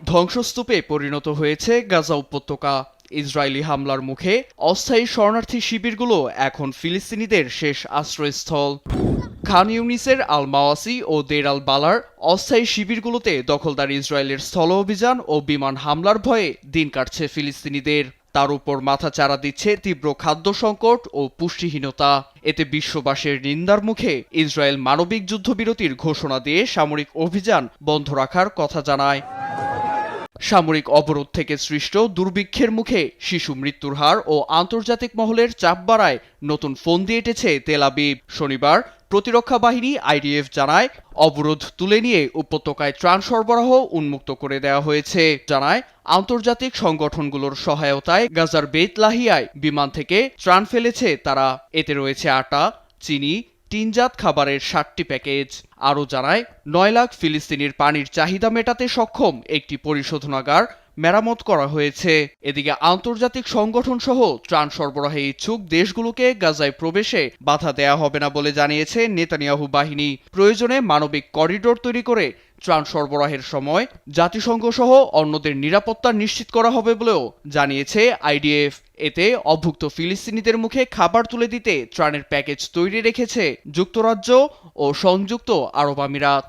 ধ্বংসস্তূপে পরিণত হয়েছে গাজা উপত্যকা। ইসরায়েলি হামলার মুখে অস্থায়ী শরণার্থী শিবিরগুলো এখন ফিলিস্তিনিদের শেষ আশ্রয়স্থল। খান ইউনিসের আল মাওয়াসি ও দের আল বালার অস্থায়ী শিবিরগুলোতে দখলদার ইসরায়েলের স্থল অভিযান ও বিমান হামলার ভয়ে দিন কাটছে ফিলিস্তিনিদের। তার উপর মাথাচাড়া দিচ্ছে তীব্র খাদ্য সংকট ও পুষ্টিহীনতা। এতে বিশ্ববাসীর নিন্দার মুখে ইসরায়েল মানবিক যুদ্ধবিরতির ঘোষণা দিয়ে সামরিক অভিযান বন্ধ রাখার কথা জানায়। সামরিক অবরোধ থেকে সৃষ্ট দুর্ভিক্ষের মুখে শিশু মৃত্যুর হার ও আন্তর্জাতিক মহলের চাপ বাড়ায় নতুন ফন্দি এঁটেছে তেল আবিব। শনিবার প্রতিরক্ষা বাহিনী আইডিএফ জানায়, অবরোধ তুলে নিয়ে উপত্যকায় ত্রাণ সরবরাহ উন্মুক্ত করে দেওয়া হয়েছে। জানায়, আন্তর্জাতিক সংগঠনগুলোর সহায়তায় গাজার বেত লাহিয়ায় বিমান থেকে ত্রাণ ফেলেছে তারা। এতে রয়েছে আটা, চিনি, টিনজাত খাবারের 60টি প্যাকেজ। আরও জানায়, 9 লাখ ফিলিস্তিনির পানির চাহিদা মেটাতে সক্ষম একটি পরিশোধনাগার মেরামত করা হয়েছে। এদিকে আন্তর্জাতিক সংগঠন সহ ত্রাণ সরবরাহে ইচ্ছুক দেশগুলোকে গাজায় প্রবেশে বাধা দেয়া হবে না বলে জানিয়েছে নেতানিয়াহু বাহিনী। প্রয়োজনে মানবিক করিডোর তৈরি করে ত্রাণ সরবরাহের সময় জাতিসংঘ সহ অন্যদের নিরাপত্তা নিশ্চিত করা হবে বলেও জানিয়েছে আইডিএফ। এতে অভুক্ত ফিলিস্তিনিদের মুখে খাবার তুলে দিতে ত্রাণের প্যাকেজ তৈরি রেখেছে যুক্তরাজ্য ও সংযুক্ত আরব আমিরাত।